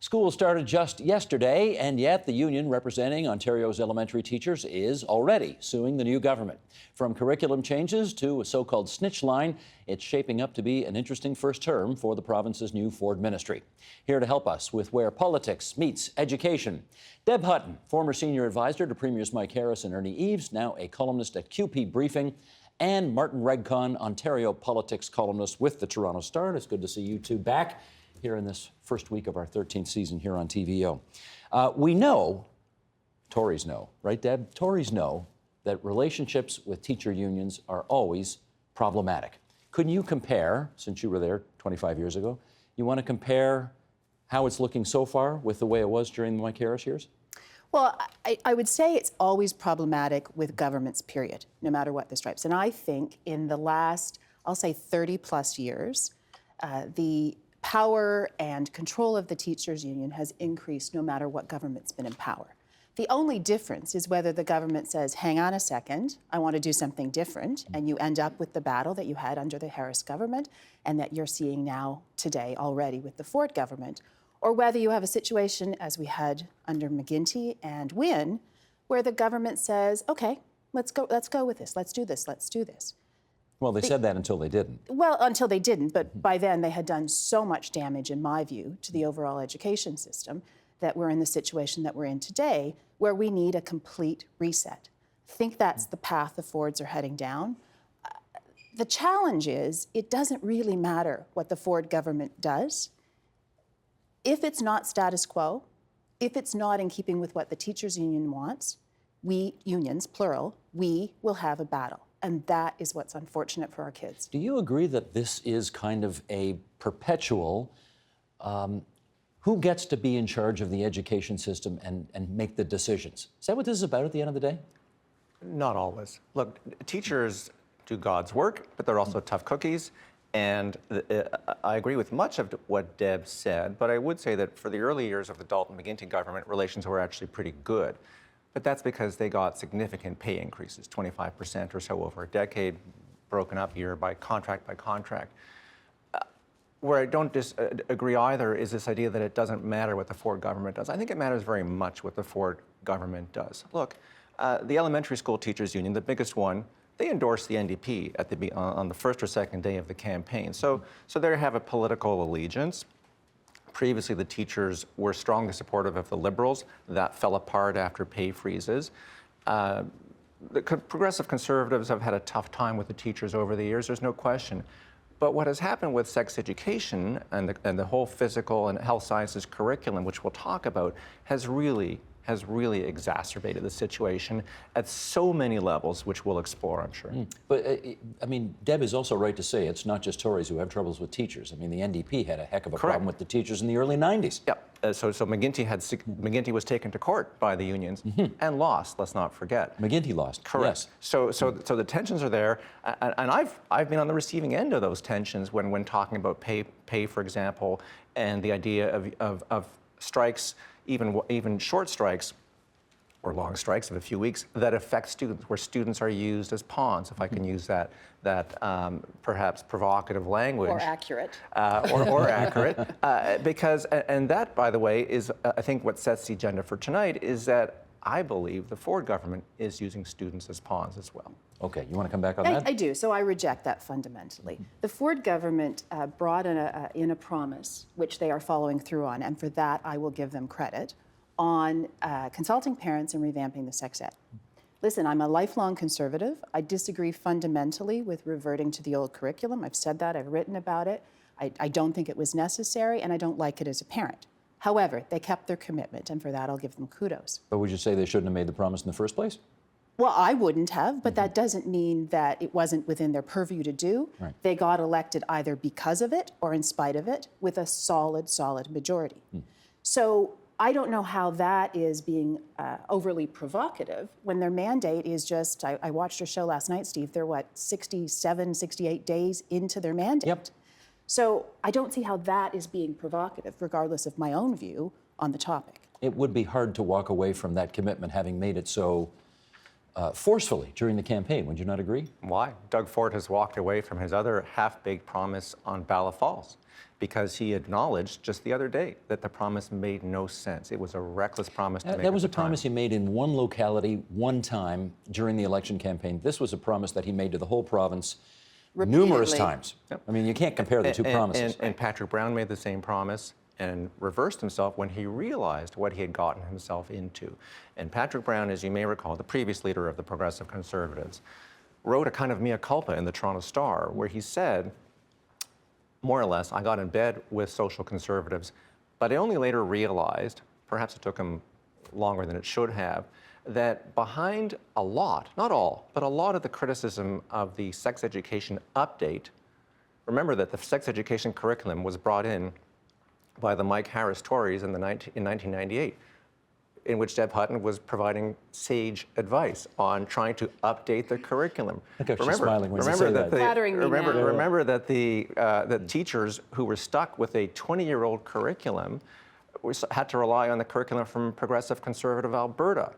School started just yesterday, and yet the union representing Ontario's elementary teachers is already suing the new government. From curriculum changes to a so-called snitch line, it's shaping up to be an interesting first term for the province's new Ford ministry. Here to help us with where politics meets education, Deb Hutton, former senior advisor to Premiers Mike Harris and Ernie Eves, now a columnist at QP Briefing, and Martin Regcon, Ontario politics columnist with the Toronto Star. It's good to see you two back here in this first week of our 13th season here on TVO. We know, Tories know, right, Deb? Tories know that relationships with teacher unions are always problematic. Couldn't you compare, since you were there 25 years ago, you want to compare how it's looking so far with the way it was during the Mike Harris years? Well, I would say it's always problematic with governments, period, no matter what the stripes. And I think in the last, I'll say 30 plus years, the power and control of the teachers' union has increased no matter what government's been in power. The only difference is whether the government says, hang on a second, I want to do something different, and you end up with the battle that you had under the Harris government and that you're seeing now today already with the Ford government, or whether you have a situation as we had under McGuinty and Wynne, where the government says, okay, let's go with this, let's do this. Well, they said that until they didn't. Well, until they didn't, but by then they had done so much damage, in my view, to the overall education system that we're in the situation that we're in today, where we need a complete reset. I think that's the path the Fords are heading down. The challenge is, it doesn't really matter what the Ford government does. If it's not status quo, if it's not in keeping with what the teachers' union wants, we, unions, plural, we will have a battle. And that is what's unfortunate for our kids. Do you agree that this is kind of a perpetual, who gets to be in charge of the education system and make the decisions? Is that what this is about at the end of the day? Not always. Look, teachers do God's work, but they're also tough cookies. And I agree with much of what Deb said, but I would say that for the early years of the Dalton-McGuinty government, relations were actually pretty good. But that's because they got significant pay increases, 25% or so over a decade, broken up year by contract. Where I don't agree either is this idea that it doesn't matter what the Ford government does. I think it matters very much what the Ford government does. Look, the elementary school teachers union, the biggest one, they endorsed the NDP on the first or second day of the campaign. So they have a political allegiance. Previously, the teachers were strongly supportive of the Liberals. That fell apart after pay freezes. The progressive Conservatives have had a tough time with the teachers over the years, there's no question. But what has happened with sex education and the whole physical and health sciences curriculum, which we'll talk about, has really exacerbated the situation at so many levels, which we'll explore, I'm sure. But, I mean, Deb is also right to say it's not just Tories who have troubles with teachers. I mean, the NDP had a heck of a problem with the teachers in the early 90s. Yeah, so McGuinty was taken to court by the unions and lost, let's not forget. McGuinty lost, correct. Yes. So the tensions are there, and I've been on the receiving end of those tensions when talking about pay, for example, and the idea of strikes, even short strikes or long strikes of a few weeks that affect students, where students are used as pawns, if I can use that perhaps provocative language. Or accurate. Or accurate. Because, and that, by the way, is I think what sets the agenda for tonight is that I believe the Ford government is using students as pawns as well. Okay, you want to come back on that? I do, so I reject that fundamentally. The Ford government brought in a promise, which they are following through on, and for that I will give them credit, on consulting parents and revamping the sex ed. Listen, I'm a lifelong conservative. I disagree fundamentally with reverting to the old curriculum. I've said that, I've written about it. I don't think it was necessary, and I don't like it as a parent. However, they kept their commitment, and for that I'll give them kudos. But would you say they shouldn't have made the promise in the first place? Well, I wouldn't have, but that doesn't mean that it wasn't within their purview to do. Right. They got elected either because of it or in spite of it with a solid majority. So I don't know how that is being overly provocative when their mandate is just, I watched your show last night, Steve, they're 67, 68 days into their mandate. Yep. So I don't see how that is being provocative, regardless of my own view on the topic. It would be hard to walk away from that commitment, having made it so forcefully during the campaign. Would you not agree? Why? Doug Ford has walked away from his other half-baked promise on Bala Falls because he acknowledged just the other day that the promise made no sense. It was a reckless promise to make. That was at a the time. promise he made in one locality, one time during the election campaign. This was a promise that he made to the whole province numerous Repeatedly. times. Yep. I mean, you can't compare the two promises. And Patrick Brown made the same promise and reversed himself when he realized what he had gotten himself into. And Patrick Brown, as you may recall, the previous leader of the Progressive Conservatives, wrote a kind of mea culpa in the Toronto Star where he said, more or less, I got in bed with social conservatives, but I only later realized, perhaps it took him longer than it should have, that behind a lot, not all, but a lot of the criticism of the sex education update, remember that the sex education curriculum was brought in by the Mike Harris Tories in 1998, in which Deb Hutton was providing sage advice on trying to update the curriculum. Look how she's smiling when you say that. Flattering me now. Remember that the teachers who were stuck with a 20-year-old curriculum had to rely on the curriculum from Progressive Conservative Alberta.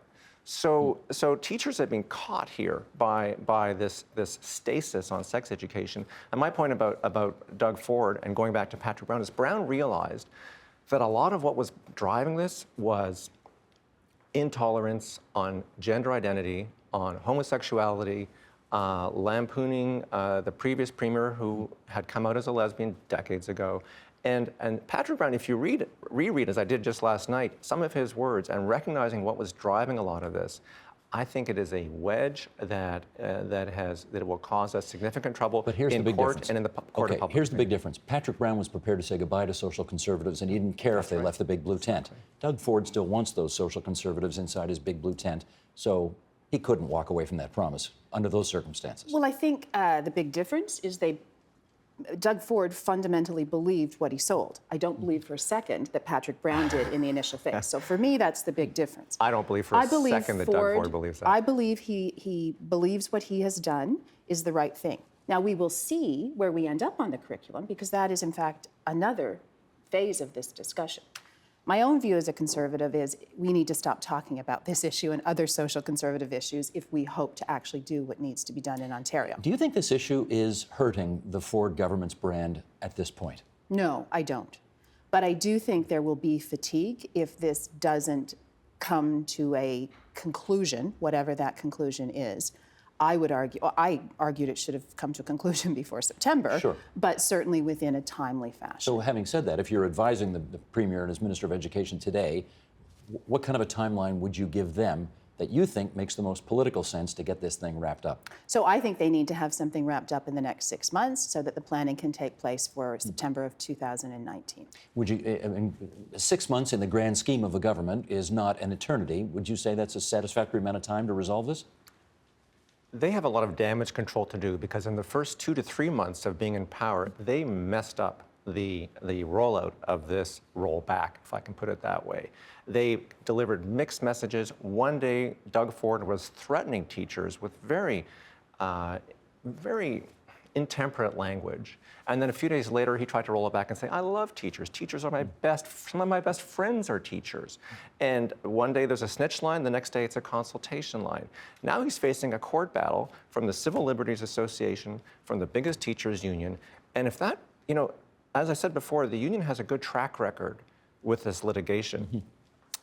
So teachers have been caught here by this stasis on sex education. And my point about Doug Ford and going back to Patrick Brown is Brown realized that a lot of what was driving this was intolerance on gender identity, on homosexuality, lampooning the previous premier who had come out as a lesbian decades ago. And Patrick Brown, if you reread, as I did just last night, some of his words and recognizing what was driving a lot of this, I think it is a wedge that will cause us significant trouble But here's in the big court difference. and in the court of public Here's the big opinion. difference. Patrick Brown was prepared to say goodbye to social conservatives, and he didn't care if they left the big blue tent. Doug Ford still wants those social conservatives inside his big blue tent, so he couldn't walk away from that promise under those circumstances. Well, I think the big difference is Doug Ford fundamentally believed what he sold. I don't believe for a second that Patrick Brown did in the initial phase. So for me, that's the big difference. I don't believe for a second that Doug Ford believes that. I believe he believes what he has done is the right thing. Now, we will see where we end up on the curriculum, because that is, in fact, another phase of this discussion. My own view as a conservative is we need to stop talking about this issue and other social conservative issues if we hope to actually do what needs to be done in Ontario. Do you think this issue is hurting the Ford government's brand at this point? No, I don't. But I do think there will be fatigue if this doesn't come to a conclusion, whatever that conclusion is. I argued it should have come to a conclusion before September, Sure. but certainly within a timely fashion. So having said that, if you're advising the Premier and his Minister of Education today, what kind of a timeline would you give them that you think makes the most political sense to get this thing wrapped up? So I think they need to have something wrapped up in the next 6 months so that the planning can take place for September of 2019. Would you, I mean, 6 months in the grand scheme of a government is not an eternity. Would you say that's a satisfactory amount of time to resolve this? They have a lot of damage control to do because in the first 2 to 3 months of being in power, they messed up the rollout of this rollback, if I can put it that way. They delivered mixed messages. One day, Doug Ford was threatening teachers with very intemperate language. And then a few days later, he tried to roll it back and say, I love teachers. Teachers are some of my best friends are teachers. And one day there's a snitch line, the next day it's a consultation line. Now he's facing a court battle from the Civil Liberties Association, from the biggest teachers union. And if that, as I said before, the union has a good track record with this litigation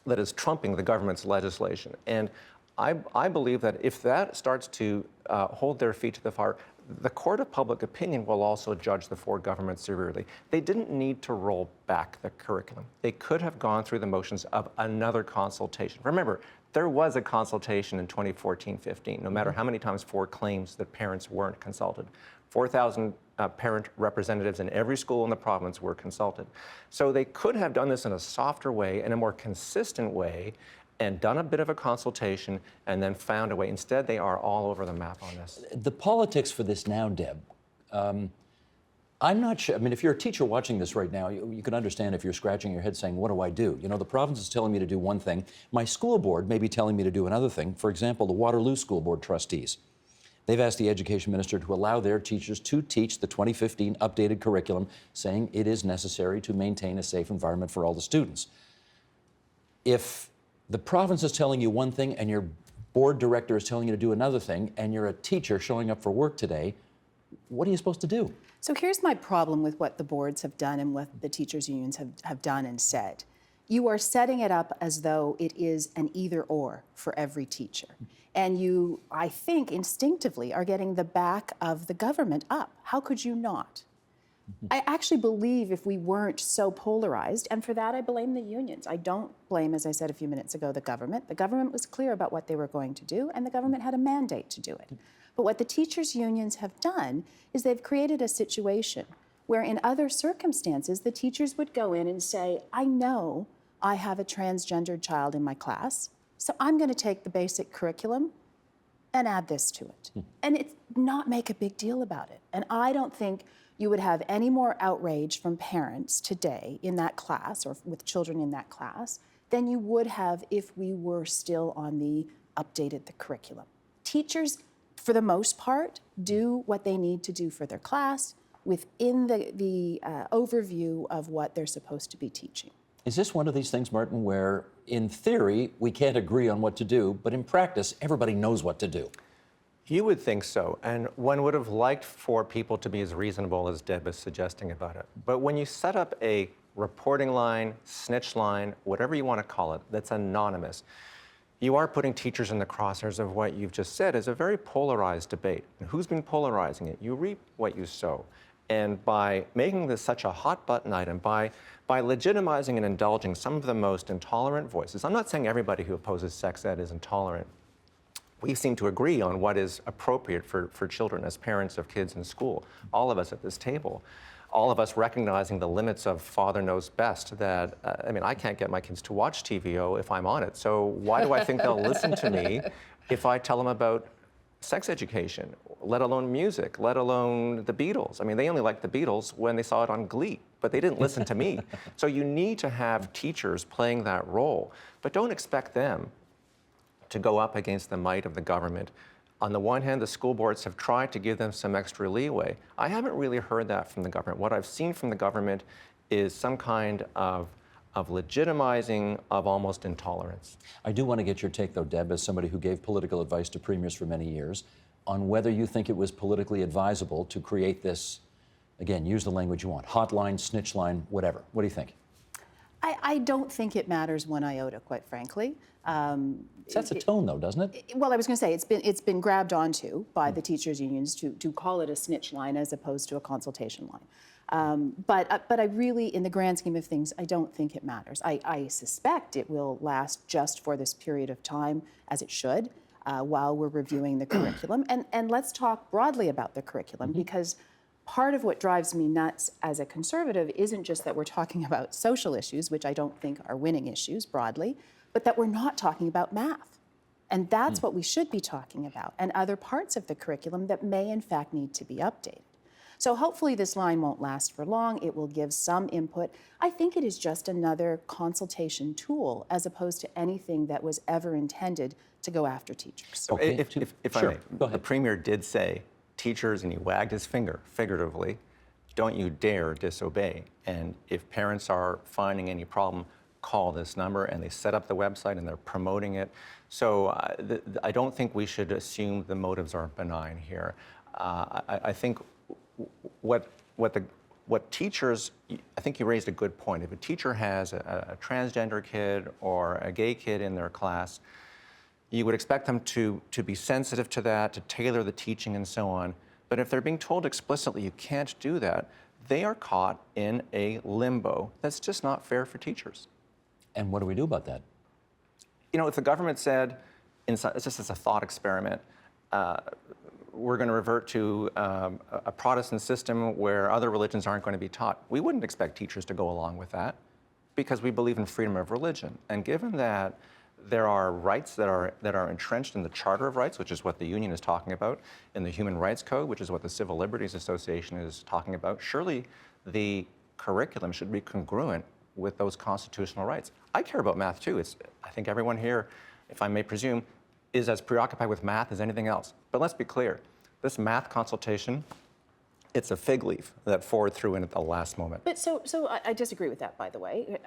that is trumping the government's legislation. And I believe that if that starts to hold their feet to the fire, the court of public opinion will also judge the Ford government severely. They didn't need to roll back the curriculum. They could have gone through the motions of another consultation. Remember, there was a consultation in 2014-15, no matter how many times Ford claims that parents weren't consulted. 4,000 parent representatives in every school in the province were consulted. So they could have done this in a softer way, in a more consistent way, and done a bit of a consultation and then found a way. Instead, they are all over the map on this. The politics for this now, Deb, I'm not sure. I mean, if you're a teacher watching this right now, you can understand if you're scratching your head saying, what do I do? The province is telling me to do one thing. My school board may be telling me to do another thing. For example, the Waterloo School Board trustees. They've asked the education minister to allow their teachers to teach the 2015 updated curriculum, saying it is necessary to maintain a safe environment for all the students. If the province is telling you one thing and your board director is telling you to do another thing, and you're a teacher showing up for work today. What are you supposed to do? So here's my problem with what the boards have done and what the teachers' unions have done and said. You are setting it up as though it is an either or for every teacher. And you, I think, instinctively are getting the back of the government up. How could you not? I actually believe if we weren't so polarized, and for that I blame the unions. I don't blame, as I said a few minutes ago, the government. The government was clear about what they were going to do, and the government had a mandate to do it. But what the teachers' unions have done is they've created a situation where in other circumstances, the teachers would go in and say, I know I have a transgendered child in my class, so I'm going to take the basic curriculum and add this to it. And it's not make a big deal about it. And I don't think you would have any more outrage from parents today in that class or with children in that class than you would have if we were still on the updated the curriculum. Teachers, for the most part, do what they need to do for their class within the overview of what they're supposed to be teaching. Is this one of these things, Martin, where in theory we can't agree on what to do, but in practice everybody knows what to do? You would think so, and one would have liked for people to be as reasonable as Deb is suggesting about it. But when you set up a reporting line, snitch line, whatever you want to call it, that's anonymous, you are putting teachers in the crosshairs of what you've just said is a very polarized debate. And who's been polarizing it? You reap what you sow. And by making this such a hot button item, by legitimizing and indulging some of the most intolerant voices, I'm not saying everybody who opposes sex ed is intolerant. We seem to agree on what is appropriate for children as parents of kids in school, all of us at this table. All of us recognizing the limits of father knows best that, I mean, I can't get my kids to watch TVO if I'm on it, so why do I think they'll listen to me if I tell them about sex education, let alone music, let alone the Beatles? I mean, they only liked the Beatles when they saw it on Glee, but they didn't listen to me. So you need to have teachers playing that role, but don't expect them to go up against the might of the government. On the one hand, the school boards have tried to give them some extra leeway. I haven't really heard that from the government. What I've seen from the government is some kind of legitimizing of almost intolerance. I do want to get your take, though, Deb, as somebody who gave political advice to premiers for many years, on whether you think it was politically advisable to create this, again, use the language you want, hotline, snitch line, whatever. What do you think? I don't think it matters one iota, quite frankly. Sets a tone, though, doesn't it? Well, I was going to say it's been grabbed onto by the teachers' unions to call it a snitch line as opposed to a consultation line. But I really, in the grand scheme of things, I don't think it matters. I suspect it will last just for this period of time, as it should, while we're reviewing the curriculum. And let's talk broadly about the curriculum, because part of what drives me nuts as a conservative isn't just that we're talking about social issues, which I don't think are winning issues broadly, but that we're not talking about math. And that's what we should be talking about, and other parts of the curriculum that may in fact need to be updated. So hopefully this line won't last for long. It will give some input. I think it is just another consultation tool as opposed to anything that was ever intended to go after teachers. Okay. If I Sure. may, Go ahead. the Premier did say, teachers, and he wagged his finger, figuratively, don't you dare disobey. And if parents are finding any problem, call this number, and they set up the website and they're promoting it. So I don't think we should assume the motives are benign here. I think what teachers, I think you raised a good point. If a teacher has a transgender kid or a gay kid in their class, you would expect them to be sensitive to that, to tailor the teaching and so on. But if they're being told explicitly you can't do that, they are caught in a limbo that's just not fair for teachers. And what do we do about that? You know, if the government said, it's just as a thought experiment, we're going to revert to a Protestant system where other religions aren't going to be taught, we wouldn't expect teachers to go along with that because we believe in freedom of religion. And given that there are rights that are entrenched in the Charter of Rights, which is what the union is talking about, in the Human Rights Code, which is what the Civil Liberties Association is talking about, surely the curriculum should be congruent with those constitutional rights. I care about math too. I think everyone here, if I may presume, is as preoccupied with math as anything else. But let's be clear, this math consultation It's a fig leaf that Ford threw in at the last moment. But so I disagree with that, by the way.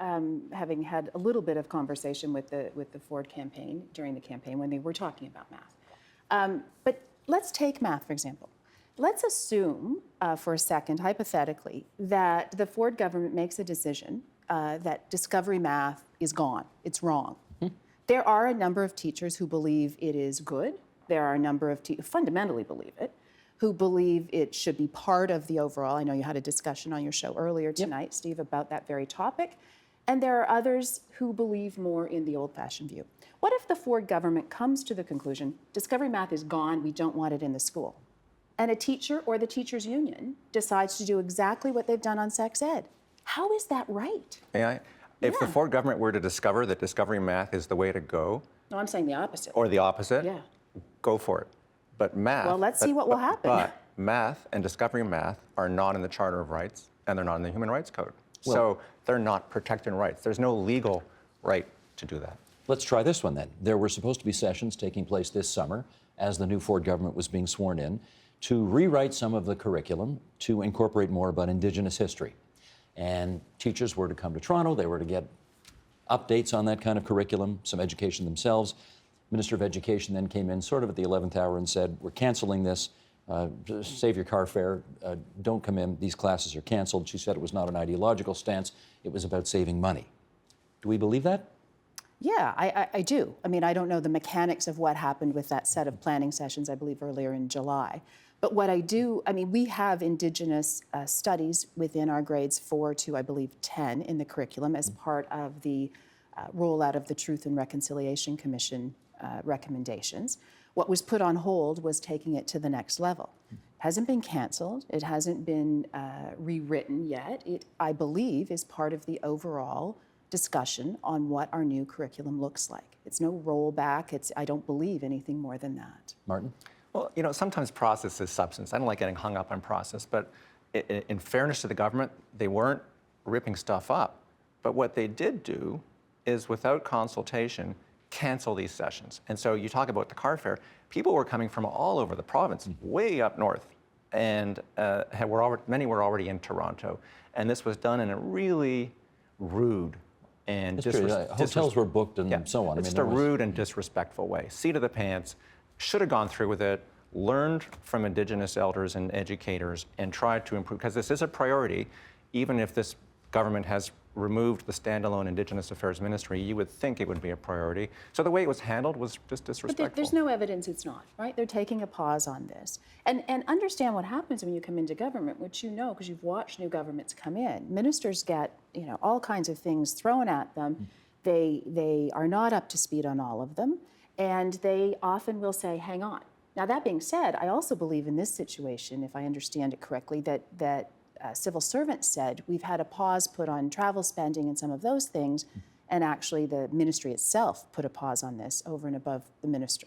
Having had a little bit of conversation with the Ford campaign during the campaign when they were talking about math. But let's take math, for example. Let's assume for a second, hypothetically, that the Ford government makes a decision that discovery math is gone. It's wrong. There are a number of teachers who believe it is good. There are a number of who fundamentally believe it, who believe it should be part of the overall. I know you had a discussion on your show earlier tonight, Steve, about that very topic. And there are others who believe more in the old-fashioned view. What if the Ford government comes to the conclusion, discovery math is gone, we don't want it in the school? And a teacher or the teachers' union decides to do exactly what they've done on sex ed. How is that right? May I? If the Ford government were to discover that discovery math is the way to go, No, I'm saying the opposite. or the opposite, Yeah. go for it. But math. Well, let's see what will happen. But math and discovery math are not in the Charter of Rights, and they're not in the Human Rights Code. So they're not protecting rights. There's no legal right to do that. Let's try this one then. There were supposed to be sessions taking place this summer as the new Ford government was being sworn in to rewrite some of the curriculum to incorporate more about Indigenous history. And teachers were to come to Toronto. They were to get updates on that kind of curriculum, some education themselves. Minister of Education then came in sort of at the 11th hour and said, we're canceling this. Save your car fare. Don't come in. These classes are canceled. She said it was not an ideological stance. It was about saving money. Do we believe that? Yeah, I do. I mean, I don't know the mechanics of what happened with that set of planning sessions, I believe, earlier in July. But what I do, I mean, we have Indigenous studies within our grades 4 to, I believe, 10 in the curriculum as part of the rollout of the Truth and Reconciliation Commission recommendations. What was put on hold was taking it to the next level. It hasn't been canceled. It hasn't been rewritten yet. It, I believe, is part of the overall discussion on what our new curriculum looks like. It's no rollback. It's, I don't believe anything more than that. Martin? Well, you know, sometimes process is substance. I don't like getting hung up on process, but in fairness to the government, they weren't ripping stuff up. But what they did do is, without consultation, cancel these sessions. And so you talk about the car fare. People were coming from all over the province, way up north, and many were already in Toronto. And this was done in a really rude and hotels were booked and so on. It's just a rude and disrespectful way. Seat of the pants. Should have gone through with it, learned from Indigenous elders and educators, and tried to improve, because this is a priority. Even if this government has removed the standalone Indigenous Affairs Ministry, you would think it would be a priority. So the way it was handled was just disrespectful. But there's no evidence it's not, right? They're taking a pause on this. And understand what happens when you come into government, which you know because you've watched new governments come in. Ministers get, you know, all kinds of things thrown at them. They are not up to speed on all of them. And they often will say, hang on. Now, that being said, I also believe in this situation, if I understand it correctly, that civil servants said we've had a pause put on travel spending and some of those things, and actually the ministry itself put a pause on this over and above the minister.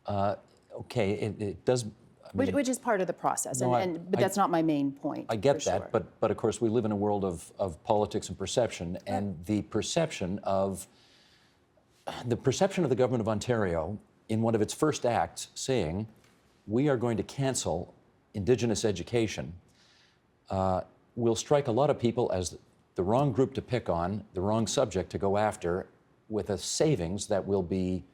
Okay, it does. I mean, which is part of the process, no, but that's not my main point. I get for that, sure. but of course we live in a world of politics and perception, and the perception of the government of Ontario in one of its first acts saying, we are going to cancel Indigenous education, will strike a lot of people as the wrong group to pick on, the wrong subject to go after, with a savings that will be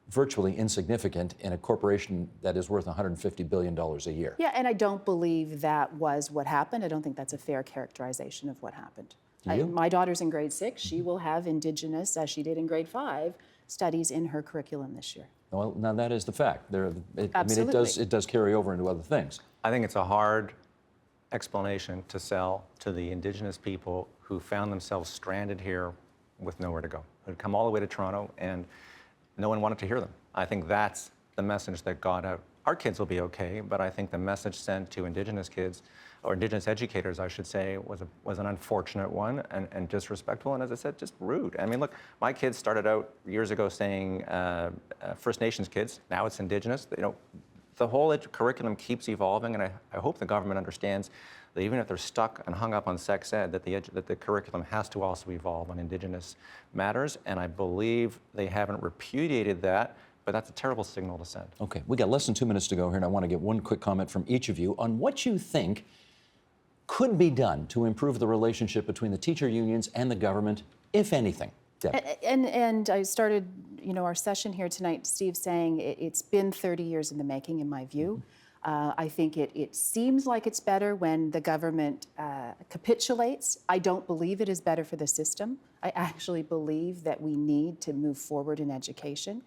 virtually insignificant in a corporation that is worth $150 billion a year. Yeah, and I don't believe that was what happened. I don't think that's a fair characterization of what happened. My daughter's in grade 6. She will have Indigenous, as she did in grade 5, studies in her curriculum this year. Well, now that is the fact. I mean, it does carry over into other things. I think it's a hard explanation to sell to the Indigenous people who found themselves stranded here with nowhere to go, who'd come all the way to Toronto and no one wanted to hear them. I think that's the message that got out. Our kids will be okay, but I think the message sent to Indigenous kids, or Indigenous educators, I should say, was an unfortunate one and disrespectful, and as I said, just rude. I mean, look, my kids started out years ago saying First Nations kids. Now it's Indigenous. You know, the whole curriculum keeps evolving, and I hope the government understands that even if they're stuck and hung up on sex ed, that the curriculum has to also evolve on Indigenous matters. And I believe they haven't repudiated that, But that's a terrible signal to send. Okay, we got less than 2 minutes to go here, and I want to get one quick comment from each of you on what you think could be done to improve the relationship between the teacher unions and the government, if anything. Deb. And I started, our session here tonight, Steve, saying it's been 30 years in the making, in my view. I think it seems like it's better when the government capitulates. I don't believe it is better for the system. I actually believe that we need to move forward in education.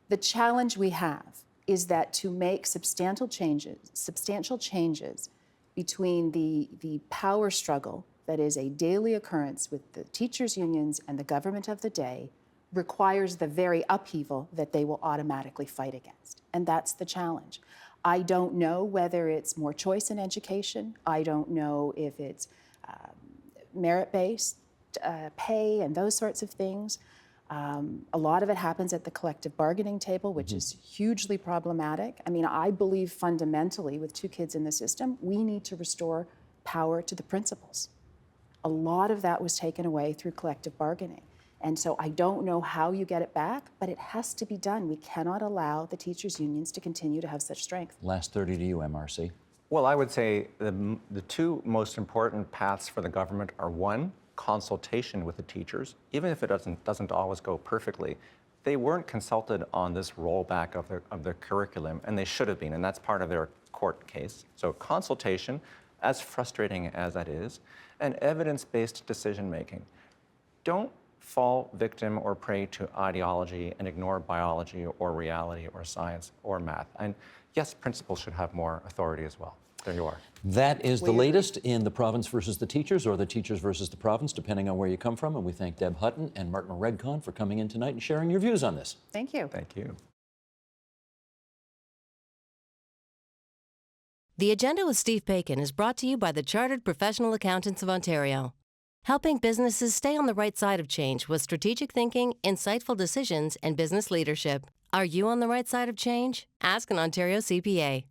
The challenge we have is that to make substantial changes between the power struggle that is a daily occurrence with the teachers' unions and the government of the day requires the very upheaval that they will automatically fight against. And that's the challenge. I don't know whether it's more choice in education. I don't know if it's merit-based pay and those sorts of things. A lot of it happens at the collective bargaining table, which is hugely problematic. I mean, I believe fundamentally with 2 kids in the system, we need to restore power to the principals. A lot of that was taken away through collective bargaining. And so I don't know how you get it back, but it has to be done. We cannot allow the teachers' unions to continue to have such strength. Last 30 to you, MRC. Well, I would say the 2 most important paths for the government are, 1, consultation with the teachers, even if it doesn't always go perfectly. They weren't consulted on this rollback of their curriculum, and they should have been, and that's part of their court case. So consultation, as frustrating as that is, and evidence-based decision-making. Don't fall victim or prey to ideology and ignore biology or reality or science or math. And yes, principals should have more authority as well. There you are. That is the latest in the province versus the teachers, or the teachers versus the province, depending on where you come from. And we thank Deb Hutton and Martin Redcon for coming in tonight and sharing your views on this. Thank you. Thank you. The Agenda with Steve Paikin is brought to you by the Chartered Professional Accountants of Ontario, helping businesses stay on the right side of change with strategic thinking, insightful decisions, and business leadership. Are you on the right side of change? Ask an Ontario CPA.